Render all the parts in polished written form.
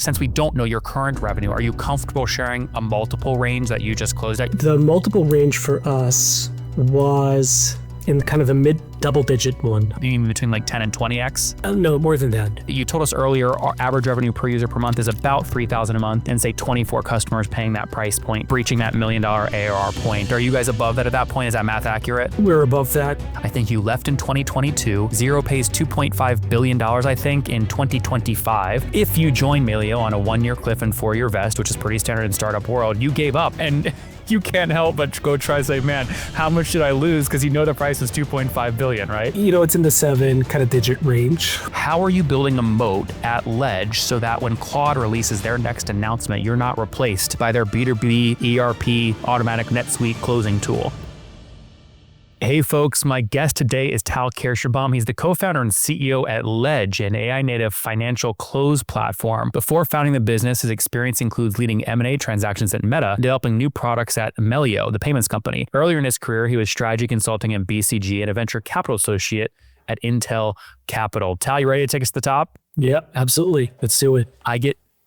Since we don't know your current revenue, are you comfortable sharing a multiple range that you just closed at? The multiple range for us was in kind of the mid double-digit one. You mean between like 10 and 20x? No, more than that. You told us earlier our average revenue per user per month is about $3,000 a month, and say 24 customers paying that price point, breaching that $1 million ARR point. Are you guys above that at that point? Is that math accurate? We're above that. I think you left in 2022. Xero pays $2.5 billion, I think, in 2025. If you join Melio on a 1-year cliff and 4-year vest, which is pretty standard in startup world, you gave up. And you can't help but go try to say, man, how much did I lose? Because you know the price is $2.5 billion, right? It's in the 7 kind of digit range. How are you building a moat at Ledge so that when Claude releases their next announcement, you're not replaced by their B2B ERP automatic NetSuite closing tool? Hey folks, my guest today is Tal Kirschenbaum. He's the co-founder and CEO at Ledge, an AI-native financial close platform. Before founding the business, his experience includes leading M&A transactions at Meta, developing new products at Melio, the payments company. Earlier in his career, he was strategy consulting at BCG and a venture capital associate at Intel Capital. Tal, you ready to take us to the top? Yeah, absolutely. Let's do it.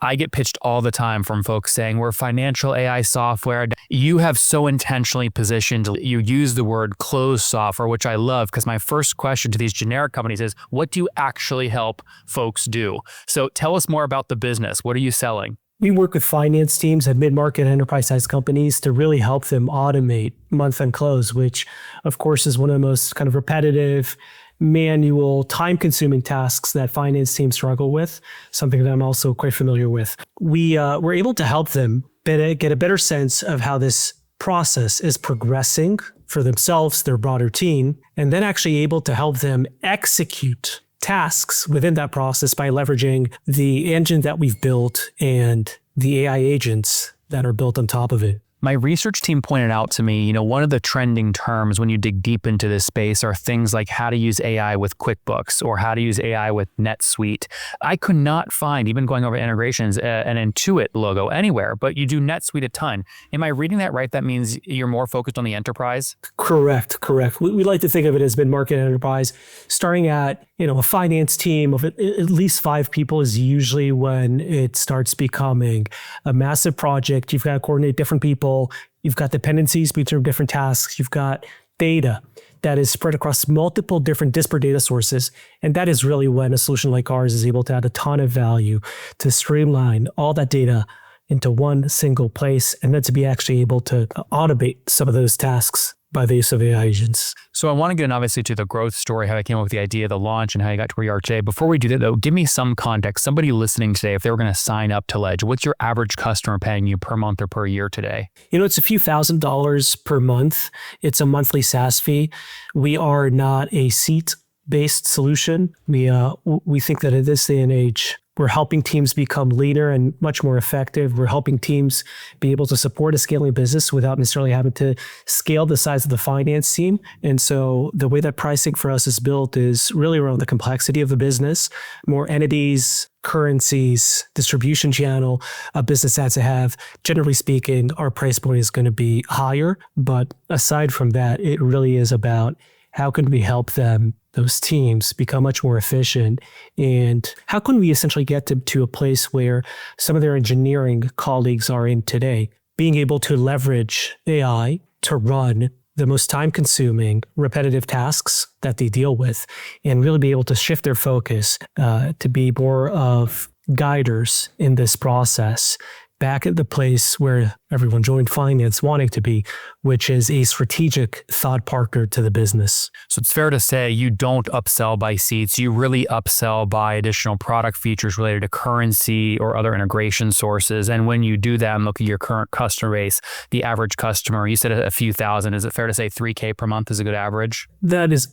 I get pitched all the time from folks saying we're financial AI software. You have so intentionally positioned, you use the word close software, which I love, because my first question to these generic companies is, what do you actually help folks do? So tell us more about the business. What are you selling? We work with finance teams at mid-market enterprise-sized companies to really help them automate month-end close, which of course is one of the most kind of repetitive, manual, time-consuming tasks that finance teams struggle with, something that I'm also quite familiar with. We're able to help them get a better sense of how this process is progressing for themselves, their broader team, and then actually able to help them execute tasks within that process by leveraging the engine that we've built and the AI agents that are built on top of it. My research team pointed out to me, one of the trending terms when you dig deep into this space are things like how to use AI with QuickBooks or how to use AI with NetSuite. I could not find, even going over integrations, an Intuit logo anywhere, but you do NetSuite a ton. Am I reading that right? That means you're more focused on the enterprise? Correct. We like to think of it as mid-market enterprise. Starting at a finance team of at least 5 people is usually when it starts becoming a massive project. You've got to coordinate different people. You've got dependencies between different tasks. You've got data that is spread across multiple different disparate data sources. And that is really when a solution like ours is able to add a ton of value to streamline all that data into one single place, and then to be actually able to automate some of those tasks by the use of AI agents. So I want to get in obviously to the growth story, how I came up with the idea, the launch, and how you got to where you are today. Before we do that though, give me some context. Somebody listening today, if they were going to sign up to Ledge, what's your average customer paying you per month or per year today? It's a few $1,000s per month. It's a monthly SaaS fee. We are not a seat-based solution. We think that at this day and age, we're helping teams become leaner and much more effective. We're helping teams be able to support a scaling business without necessarily having to scale the size of the finance team. And so the way that pricing for us is built is really around the complexity of the business, more entities, currencies, distribution channel, a business has to have. Generally speaking, our price point is going to be higher. But aside from that, it really is about how can we help them, those teams, become much more efficient? And how can we essentially get them to a place where some of their engineering colleagues are in today, being able to leverage AI to run the most time-consuming, repetitive tasks that they deal with, and really be able to shift their focus to be more of guiders in this process, back at the place where everyone joined finance wanting to be, which is a strategic thought partner to the business. So it's fair to say you don't upsell by seats. You really upsell by additional product features related to currency or other integration sources. And when you do that and look at your current customer base, the average customer, you said a few thousand. Is it fair to say $3,000 per month is a good average? That is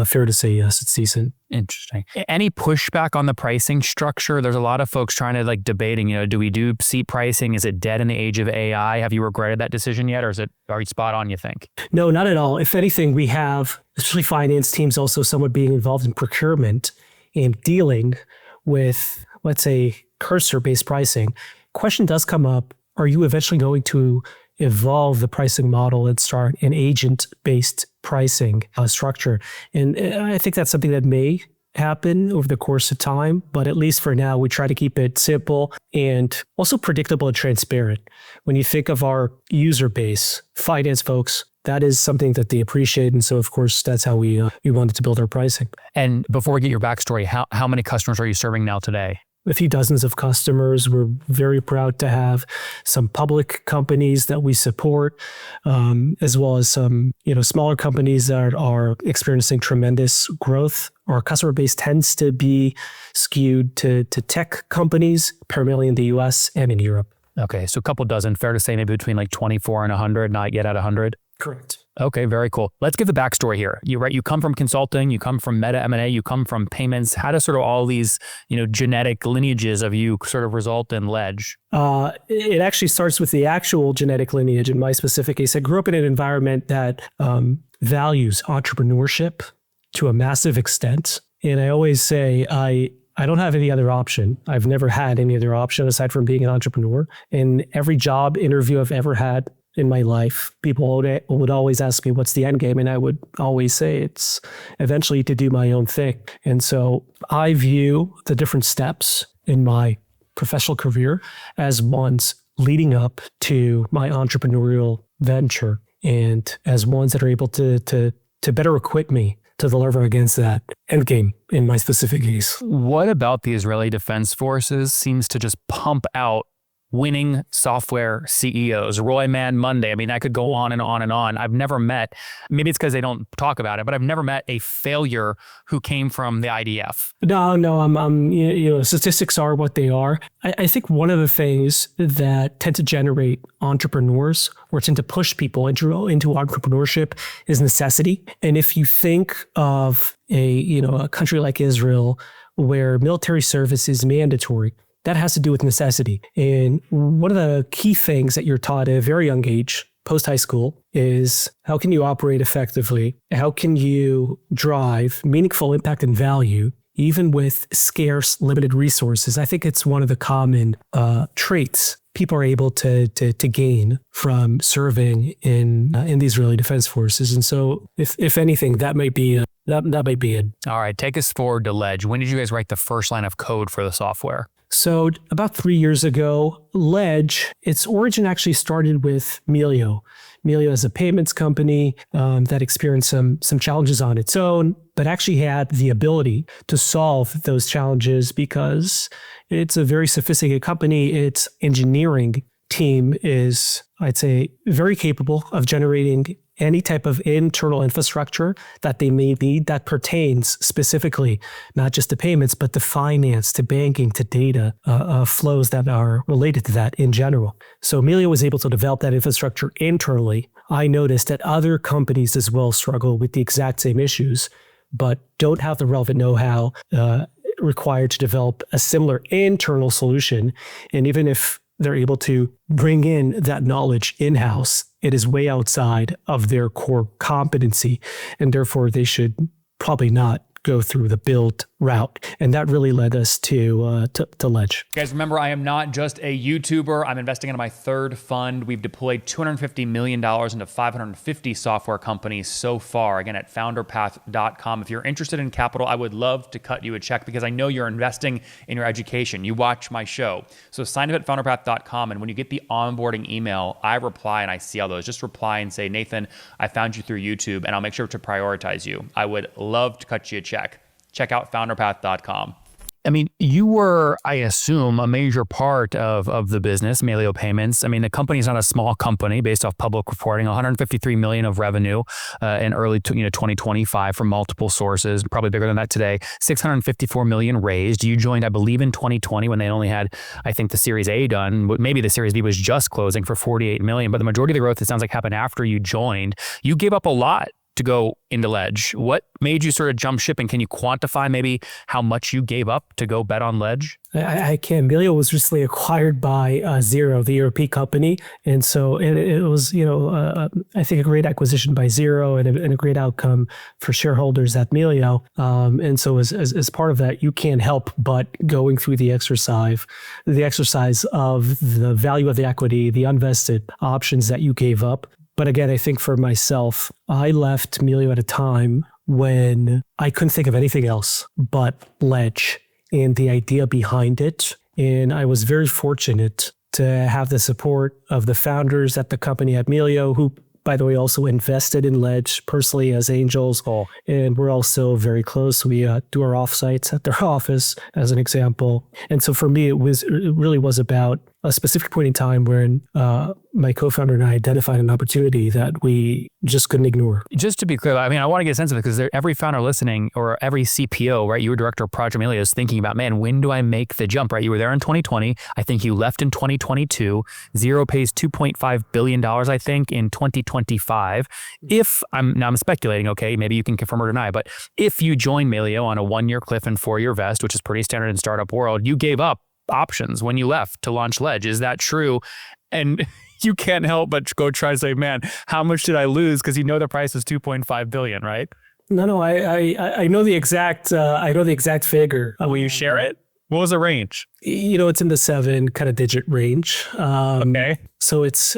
fair to say, yes, it's decent. Interesting. Any pushback on the pricing structure? There's a lot of folks trying to debating, do we do seat pricing? Is it dead in the age of AI? Have you regretted that decision yet? Or are you spot on, you think? No, not at all. If anything, we have, especially finance teams, also somewhat being involved in procurement and dealing with, let's say, cursor-based pricing. Question does come up, are you eventually going to evolve the pricing model and start an agent-based pricing structure? And I think that's something that may happen over the course of time, but at least for now, we try to keep it simple and also predictable and transparent. When you think of our user base, finance folks, that is something that they appreciate. And so, of course, that's how we wanted to build our pricing. And before we get your backstory, how many customers are you serving now today? A few dozens of customers. We're very proud to have some public companies that we support, as well as some smaller companies that are experiencing tremendous growth. Our customer base tends to be skewed to tech companies, primarily in the US and in Europe. Okay, so a couple dozen, fair to say maybe between like 24 and 100, not yet at 100? Correct. Okay, very cool. Let's give the backstory here. You come from consulting, you come from meta M&A, you come from payments. How does sort of all these, genetic lineages of you sort of result in Ledge? It actually starts with the actual genetic lineage. In my specific case, I grew up in an environment that values entrepreneurship to a massive extent. And I always say, I don't have any other option. I've never had any other option aside from being an entrepreneur. In every job interview I've ever had in my life, people would always ask me, what's the end game? And I would always say it's eventually to do my own thing. And so I view the different steps in my professional career as ones leading up to my entrepreneurial venture and as ones that are able to better equip me to deliver against that end game in my specific case. What about the Israeli Defense Forces seems to just pump out winning software CEOs? Roy Man Monday. I mean, I could go on and on and on. I've never met, maybe it's because they don't talk about it, but I've never met a failure who came from the IDF. No, statistics are what they are. I think one of the things that tend to generate entrepreneurs or tend to push people into entrepreneurship is necessity. And if you think of a country like Israel where military service is mandatory, that has to do with necessity. And one of the key things that you're taught at a very young age, post-high school, is how can you operate effectively? How can you drive meaningful impact and value, even with scarce, limited resources? I think it's one of the common traits people are able to gain from serving in the Israeli Defense Forces. And so, if anything, that might be it. All right, take us forward to Ledge. When did you guys write the first line of code for the software? So about 3 years ago, Ledge, its origin actually started with Melio. Melio is a payments company that experienced some challenges on its own, but actually had the ability to solve those challenges because it's a very sophisticated company. Its engineering team is, I'd say, very capable of generating any type of internal infrastructure that they may need that pertains specifically, not just to payments, but to finance, to banking, to data flows that are related to that in general. So Melio was able to develop that infrastructure internally. I noticed that other companies as well struggle with the exact same issues, but don't have the relevant know-how required to develop a similar internal solution. And even if they're able to bring in that knowledge in-house, it is way outside of their core competency, and therefore they should probably not go through the build route. And that really led us to Ledge. Guys, remember, I am not just a YouTuber. I'm investing into my third fund. We've deployed $250 million into 550 software companies so far, again, at founderpath.com. If you're interested in capital, I would love to cut you a check because I know you're investing in your education. You watch my show. So sign up at founderpath.com. And when you get the onboarding email, I reply and I see all those. Just reply and say, Nathan, I found you through YouTube, and I'll make sure to prioritize you. I would love to cut you a check. Check out founderpath.com. I mean, you were, I assume, a major part of the business, Melio Payments. I mean, the company's not a small company based off public reporting, 153 million of revenue in early 2025 from multiple sources, probably bigger than that today, 654 million raised. You joined, I believe, in 2020 when they only had, I think, the Series A done. Maybe the Series B was just closing for 48 million, but the majority of the growth, it sounds like, happened after you joined. You gave up a lot to go into Ledge. What made you sort of jump ship, and can you quantify maybe how much you gave up to go bet on Ledge? I can. Melio was recently acquired by Xero, the ERP company. And so it was, I think a great acquisition by Xero and a great outcome for shareholders at Melio. And so as part of that, you can't help but going through the exercise of the value of the equity, the unvested options that you gave up. But again, I think for myself, I left Melio at a time when I couldn't think of anything else but Ledge and the idea behind it. And I was very fortunate to have the support of the founders at the company at Melio, who, by the way, also invested in Ledge personally as angels. And we're also very close. We do our offsites at their office, as an example. And so for me, it really was about a specific point in time when my co-founder and I identified an opportunity that we just couldn't ignore. Just to be clear, I mean, I want to get a sense of it because every founder listening or every CPO, right? You were director of Project Amelia is thinking about, man, when do I make the jump, right? You were there in 2020. I think you left in 2022. Xero pays $2.5 billion, I think, in 2025. If I'm speculating, okay, maybe you can confirm or deny, but if you join Melio on a 1-year cliff and 4-year vest, which is pretty standard in startup world, you gave up options when you left to launch Ledge. Is that true? And you can't help but go try to say, man, how much did I lose? Because you know the price is $2.5 billion, right? No, I know the exact figure. Will you share it? What was the range? It's in the 7 kind of digit range. Okay. So it's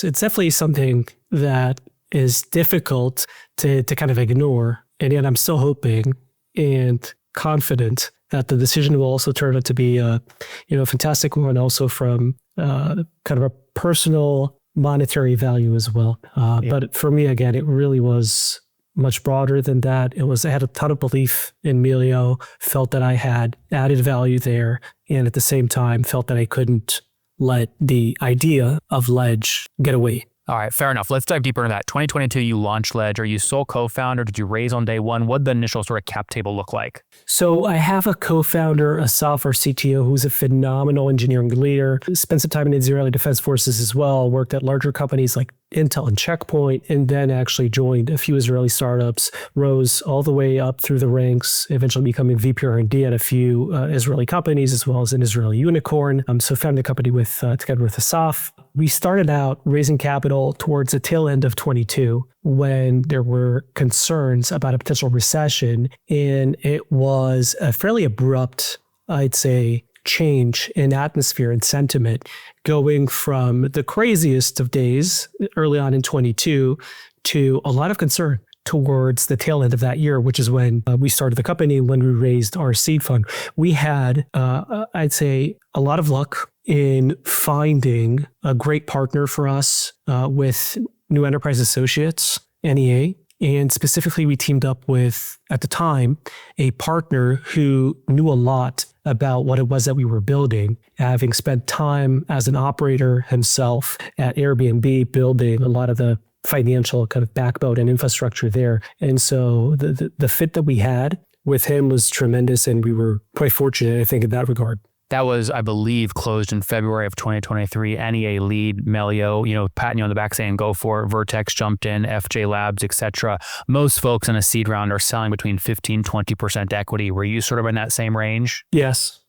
definitely something that is difficult to kind of ignore. And yet I'm still hoping and confident that the decision will also turn out to be a fantastic one, also from kind of a personal monetary value as well. But for me, again, it really was much broader than that. I had a ton of belief in Melio, felt that I had added value there, and at the same time felt that I couldn't let the idea of Ledge get away. All right, fair enough. Let's dive deeper into that. 2022, you launched Ledge. Are you sole co-founder? Did you raise on day one? What did the initial sort of cap table look like? So I have a co-founder, a software CTO, who's a phenomenal engineering leader. Spent some time in the Israeli Defense Forces as well, worked at larger companies like Intel and Checkpoint, and then actually joined a few Israeli startups, rose all the way up through the ranks, eventually becoming VP R&D at a few Israeli companies, as well as an Israeli unicorn. So founded the company together with Asaf. We started out raising capital towards the tail end of 22 when there were concerns about a potential recession, and it was a fairly abrupt, I'd say, change in atmosphere and sentiment, going from the craziest of days early on in 22 to a lot of concern towards the tail end of that year, which is when we started the company, when we raised our seed fund. We had, I'd say, a lot of luck in finding a great partner for us with New Enterprise Associates, NEA. And specifically, we teamed up with, at the time, a partner who knew a lot about what it was that we were building, having spent time as an operator himself at Airbnb, building a lot of the financial kind of backbone and infrastructure there. And so the fit that we had with him was tremendous, and we were quite fortunate, I think, in that regard. That was, I believe, closed in February of 2023. NEA lead, Melio, patting you on the back saying, go for it. Vertex jumped in, FJ Labs, etc. Most folks in a seed round are selling between 15, 20% equity. Were you sort of in that same range? Yes,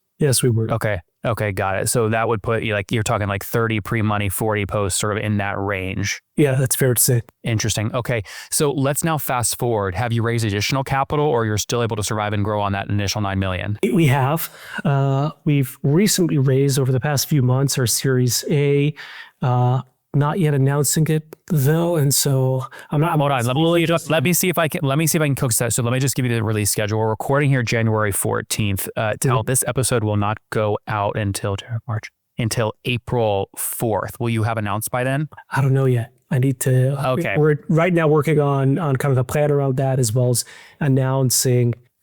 we were. Okay, got it. So that would put you you're talking like 30 pre-money, 40 post, sort of in that range. Yeah, that's fair to say. Interesting. Okay, so let's now fast forward. Have you raised additional capital, or you're still able to survive and grow on that initial $9 million? We have. We've recently raised over the past few months our Series A. Not yet announcing it though, and so I'm not. Hold on. Let me see if I can coax that. So let me just give you the release schedule. We're recording here January 14th. Tal, this episode will not go out until April 4th. Will you have announced by then? I don't know yet. I need to. Okay. We're right now working on kind of the plan around that, as well as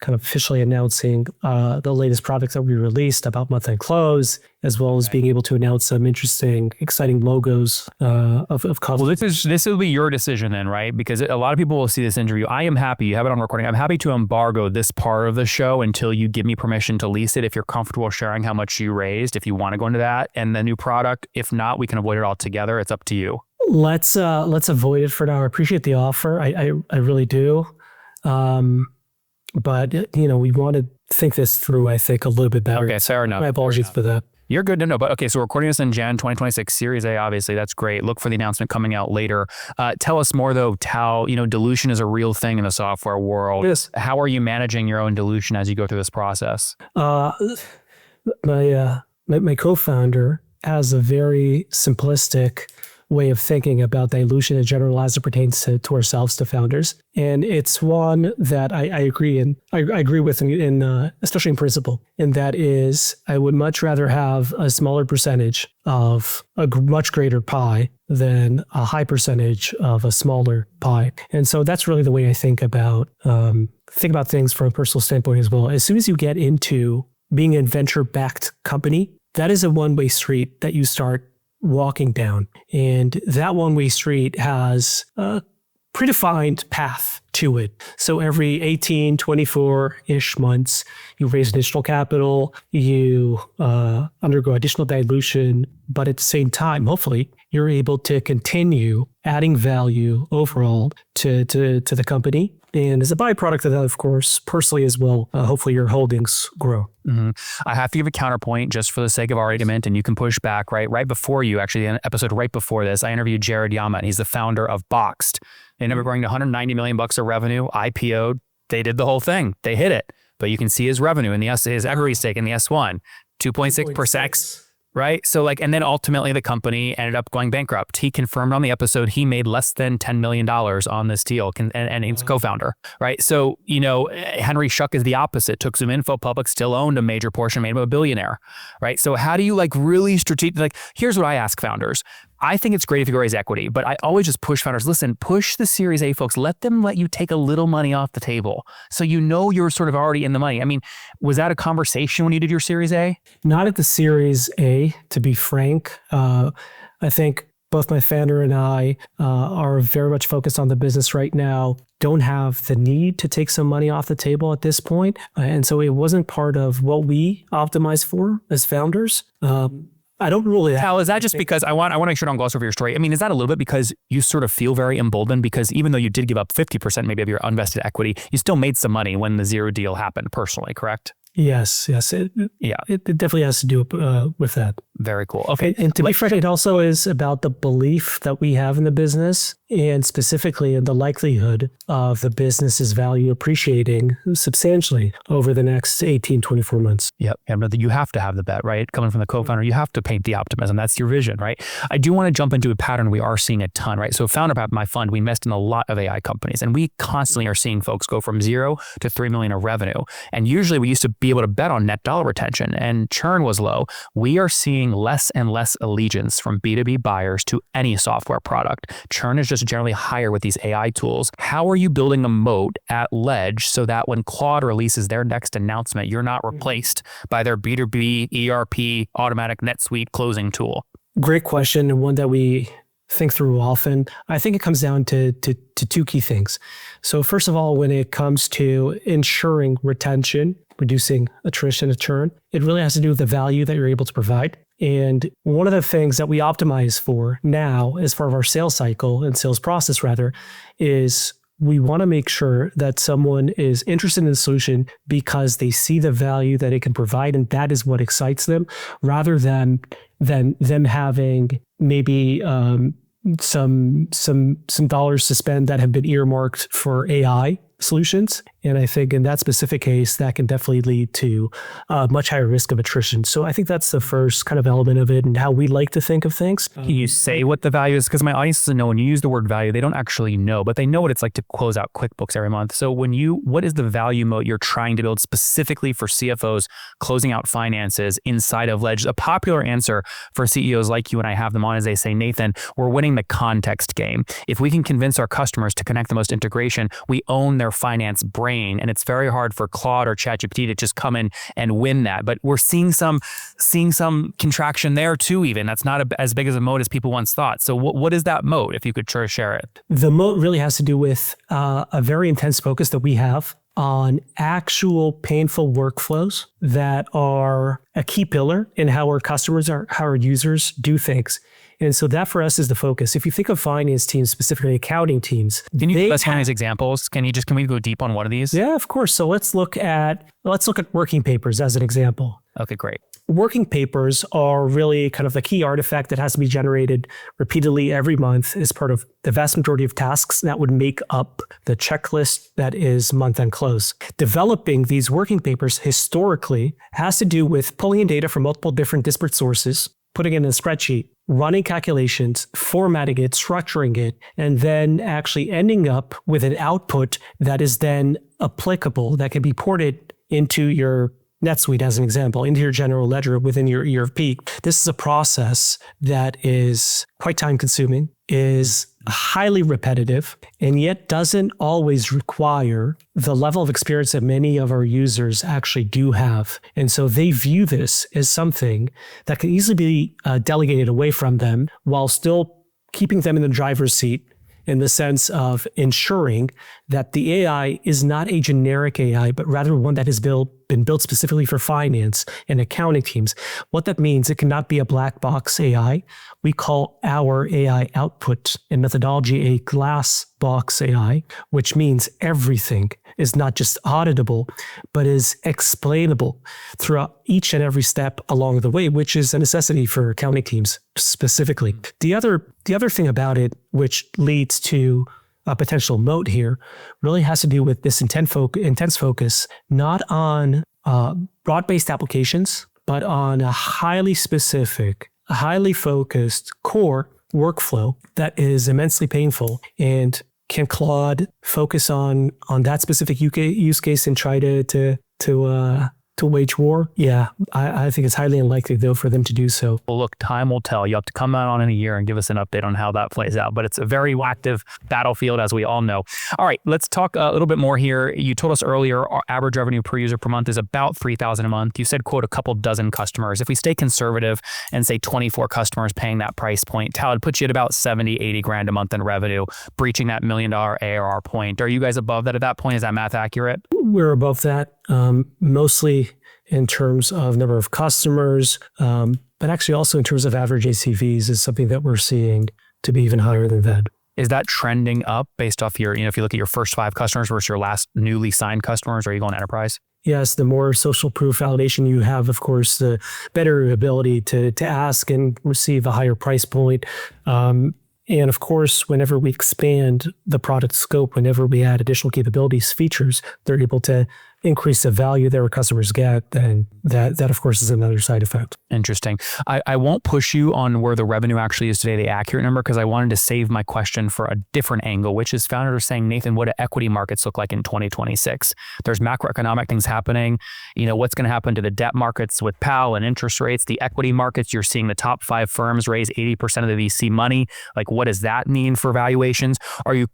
officially announcing the latest products that we released about month-end close, as well as being able to announce some interesting, exciting logos of customers. Well, this will be your decision then, right? Because a lot of people will see this interview. I am happy, you have it on recording. I'm happy to embargo this part of the show until you give me permission to lease it, if you're comfortable sharing how much you raised, if you want to go into that, and the new product. If not, we can avoid it altogether. It's up to you. Let's avoid it for now. I appreciate the offer. I really do. But, we want to think this through, I think, a little bit better. Okay, fair enough. My apologies for that. You're good to know. But okay, so we're recording this in Jan 2026, Series A, obviously. That's great. Look for the announcement coming out later. Tell us more, though, Tal. Dilution is a real thing in the software world. Yes. How are you managing your own dilution as you go through this process? My co-founder has a very simplistic way of thinking about dilution in general as it pertains to ourselves, to founders. And it's one that I agree in. I agree with in especially in principle. And that is, I would much rather have a smaller percentage of a much greater pie than a high percentage of a smaller pie. And so that's really the way I think about things from a personal standpoint as well. As soon as you get into being a venture-backed company, that is a one-way street that you start walking down. And that one-way street has a predefined path to it. So every 18, 24-ish months, you raise additional capital, you undergo additional dilution, but at the same time, hopefully, you're able to continue adding value overall to the company. And as a byproduct of that, of course, personally as well, hopefully your holdings grow. Mm-hmm. I have to give a counterpoint just for the sake of argument, and you can push back, right? Right before you, actually, the episode right before this, I interviewed Jared Yamat. He's the founder of Boxed. They ended up growing to $190 million of revenue, IPO'd. They did the whole thing. They hit it. But you can see his revenue in his equity stake in the S1, 2.6%. Right. So and then ultimately the company ended up going bankrupt. He confirmed on the episode he made less than $10 million on this deal and he's co-founder. Right. So, Henry Schuck is the opposite. Took ZoomInfo public, still owned a major portion, made him a billionaire. Right. So how do you really strategic? Here's what I ask founders. I think it's great if you raise equity, but I always just push founders. Listen, push the Series A folks. Let you take a little money off the table. So you're sort of already in the money. I mean, was that a conversation when you did your Series A? Not at the Series A, to be frank. I think both my founder and I are very much focused on the business right now, don't have the need to take some money off the table at this point. And so it wasn't part of what we optimize for as founders. I don't really. Tal, is that just because I want to make sure I don't gloss over your story? I mean, is that a little bit because you sort of feel very emboldened because even though you did give up 50% maybe of your unvested equity, you still made some money when the zero deal happened personally, correct? Yes. It definitely has to do with that. Very cool. Okay. And to be frank, it also is about the belief that we have in the business and specifically in the likelihood of the business's value appreciating substantially over the next 18, 24 months. Yep. You have to have the bet, right? Coming from the co-founder, you have to paint the optimism. That's your vision, right? I do want to jump into a pattern we are seeing a ton, right? So Founder Path, my fund, we invest in a lot of AI companies and we constantly are seeing folks go from 0 to 3 million of revenue. And usually we used to be able to bet on net dollar retention and churn was low. We are seeing less and less allegiance from B2B buyers to any software product. Churn is just generally higher with these AI tools. How are you building a moat at Ledge so that when Claude releases their next announcement, you're not replaced by their B2B ERP automatic NetSuite closing tool? Great question, and one that we think through often. I think it comes down to two key things. So first of all, when it comes to ensuring retention, reducing attrition and churn, it really has to do with the value that you're able to provide. And one of the things that we optimize for now as part of our sales cycle and sales process rather is we want to make sure that someone is interested in the solution because they see the value that it can provide and that is what excites them rather than them having maybe some dollars to spend that have been earmarked for AI solutions. And I think in that specific case, that can definitely lead to much higher risk of attrition. So I think that's the first kind of element of it and how we like to think of things. Can you say what the value is? Because my audience doesn't know when you use the word value, they don't actually know, but they know what it's like to close out QuickBooks every month. So what is the value moat you're trying to build specifically for CFOs closing out finances inside of Ledge? A popular answer for CEOs like you and I have them on is they say, Nathan, we're winning the context game. If we can convince our customers to connect the most integration, we own their finance brain. And it's very hard for Claude or ChatGPT to just come in and win that. But we're seeing some contraction there too, even. That's not as big as a moat as people once thought. So what is that moat, if you could try to share it? The moat really has to do with a very intense focus that we have on actual painful workflows that are a key pillar in how our users do things. And so that for us is the focus. If you think of finance teams, specifically accounting teams. Can you give us one of these examples? Can we go deep on one of these? Yeah, of course. So let's look at working papers as an example. Okay, great. Working papers are really kind of the key artifact that has to be generated repeatedly every month as part of the vast majority of tasks that would make up the checklist that is month-end close. Developing these working papers historically has to do with pulling in data from multiple different disparate sources, putting it in a spreadsheet, running calculations, formatting it, structuring it, and then actually ending up with an output that is then applicable, that can be ported into your NetSuite, as an example, into your general ledger within your ERP. This is a process that is quite time consuming, is highly repetitive, and yet doesn't always require the level of experience that many of our users actually do have. And so they view this as something that can easily be delegated away from them while still keeping them in the driver's seat, in the sense of ensuring that the AI is not a generic AI, but rather one that has been built specifically for finance and accounting teams. What that means, it cannot be a black box AI. We call our AI output and methodology a glassbox AI, which means everything is not just auditable, but is explainable throughout each and every step along the way, which is a necessity for accounting teams specifically. The other thing about it, which leads to a potential moat here, really has to do with this intense focus, not on broad-based applications, but on a highly specific, highly focused core workflow that is immensely painful. And can Claude focus on that specific use case and try to wage war? Yeah, I think it's highly unlikely, though, for them to do so. Well, look, time will tell. You have to come out on in a year and give us an update on how that plays out. But it's a very active battlefield, as we all know. All right, let's talk a little bit more here. You told us earlier our average revenue per user per month is about $3,000 a month. You said, quote, a couple dozen customers. If we stay conservative and say 24 customers paying that price point, Tal, it puts you at about 70, 80 grand a month in revenue, breaching that $1 million ARR point. Are you guys above that at that point? Is that math accurate? We're above that, mostly in terms of number of customers, but actually also in terms of average ACVs is something that we're seeing to be even higher than that. Is that trending up based off your, if you look at your first 5 customers versus your last newly signed customers, or are you going enterprise? Yes, the more social proof validation you have, of course, the better ability to ask and receive a higher price point. And of course, whenever we expand the product scope, whenever we add additional capabilities, features, they're able to increase the value that our customers get. And that of course, is another side effect. Interesting. I won't push you on where the revenue actually is today, the accurate number, because I wanted to save my question for a different angle, which is founders are saying, Nathan, what do equity markets look like in 2026? There's macroeconomic things happening. What's going to happen to the debt markets with PAL and interest rates, the equity markets? You're seeing the top 5 firms raise 80% of the VC money. Like, what does that mean for valuations?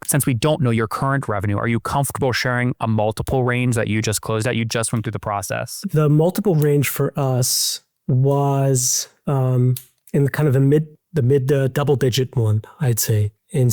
Since we don't know your current revenue, are you comfortable sharing a multiple range that you just closed out? You just went through the process. The multiple range for us was in kind of the mid double digit one, I'd say. And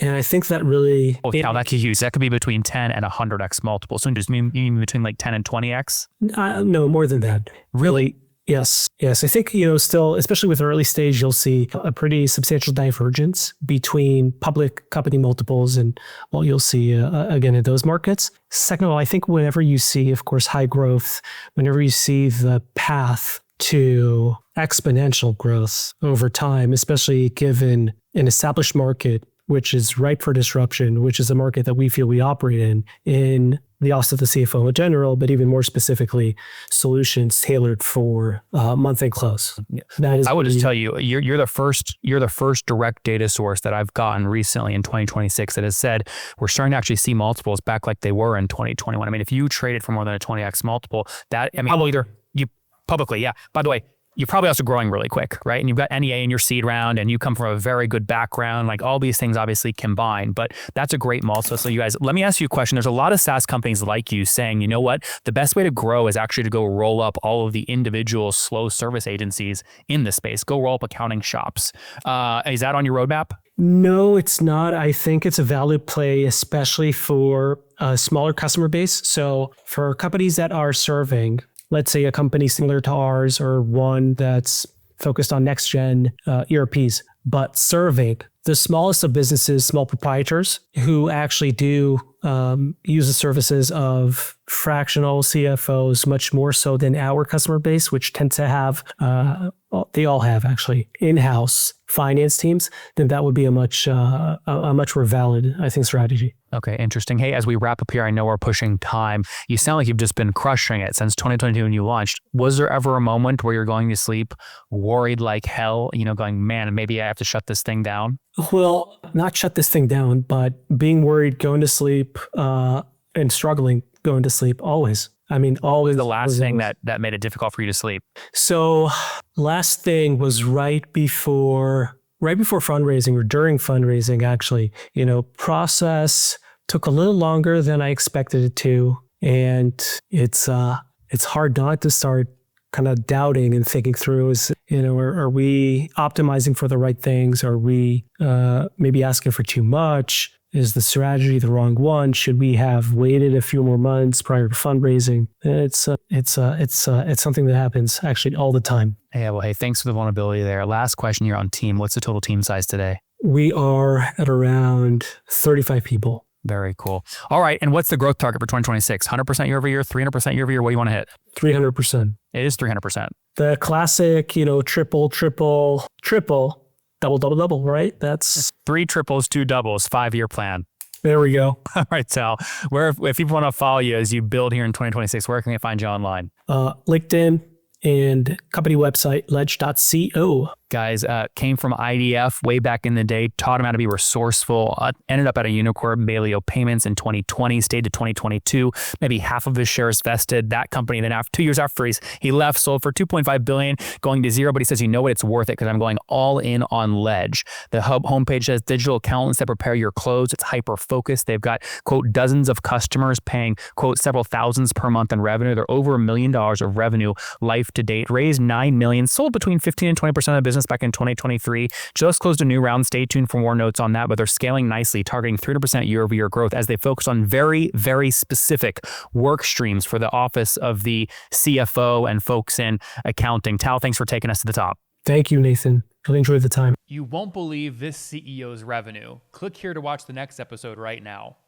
I think that really... Oh, yeah, that could use. That could be between 10 and 100x multiples. So just mean between like 10 and 20x? No, more than that. Really? Yes. I think, still, especially with early stage, you'll see a pretty substantial divergence between public company multiples and what you'll see, again, in those markets. Second of all, I think whenever you see, of course, high growth, whenever you see the path to exponential growth over time, especially given an established market, which is ripe for disruption, which is a market that we feel we operate in the office of the CFO in general, but even more specifically, solutions tailored for month-end close. I would just tell you, you're the first direct data source that I've gotten recently in 2026 that has said we're starting to actually see multiples back like they were in 2021. I mean, if you traded for more than a 20x multiple, publicly, yeah. By the way, you're probably also growing really quick, right? And you've got NEA in your seed round and you come from a very good background, like all these things obviously combine, but that's a great multiple. So you guys, let me ask you a question. There's a lot of SaaS companies like you saying, you know what? The best way to grow is actually to go roll up all of the individual slow service agencies in the space. Go roll up accounting shops. Is that on your roadmap? No, it's not. I think it's a valid play, especially for a smaller customer base. So for companies that are serving, let's say a company similar to ours or one that's focused on next-gen ERPs, but serving the smallest of businesses, small proprietors who actually do use the services of fractional CFOs much more so than our customer base, which tend to have, they all have actually in-house finance teams, then that would be a much more valid, I think, strategy. Okay, interesting. Hey, as we wrap up here, I know we're pushing time. You sound like you've just been crushing it since 2022 when you launched. Was there ever a moment where you're going to sleep worried like hell, going, man, maybe I have to shut this thing down? Well, not shut this thing down, but being worried, going to sleep, and struggling going to sleep always. I mean, always. The last always, thing always. that made it difficult for you to sleep. So last thing was right before fundraising or during fundraising, actually. Process took a little longer than I expected it to. And it's hard not to start kind of doubting and thinking through are we optimizing for the right things? Are we maybe asking for too much? Is the strategy the wrong one? Should we have waited a few more months prior to fundraising? It's something that happens actually all the time. Yeah, well, hey, thanks for the vulnerability there. Last question here on team. What's the total team size today? We are at around 35 people. Very cool. All right. And what's the growth target for 2026? 100% year over year, 300% year over year? What do you want to hit? 300%. It is 300%. The classic, triple, double, double, double, right? That's 3 triples, 2 doubles, 5-year plan. There we go. All right, Tal. If people want to follow you as you build here in 2026, where can they find you online? LinkedIn and company website, ledge.co. Guys, came from IDF way back in the day, taught him how to be resourceful, ended up at a unicorn, Baleo Payments in 2020, stayed to 2022, maybe half of his shares vested. That company, then after 2 years after he left, sold for $2.5 billion, going to zero. But he says, you know what, it's worth it because I'm going all in on Ledge. The hub homepage says digital accountants that prepare your close. It's hyper-focused. They've got, quote, dozens of customers paying, quote, several thousands per month in revenue. They're over $1 million of revenue life to date, raised $9 million, sold between 15 and 20% of the business back in 2023. Just closed a new round. Stay tuned for more notes on that, but they're scaling nicely, targeting 300% year-over-year growth as they focus on very, very specific work streams for the office of the CFO and folks in accounting. Tal, thanks for taking us to the top. Thank you, Nathan. Really enjoyed the time. You won't believe this CEO's revenue. Click here to watch the next episode right now.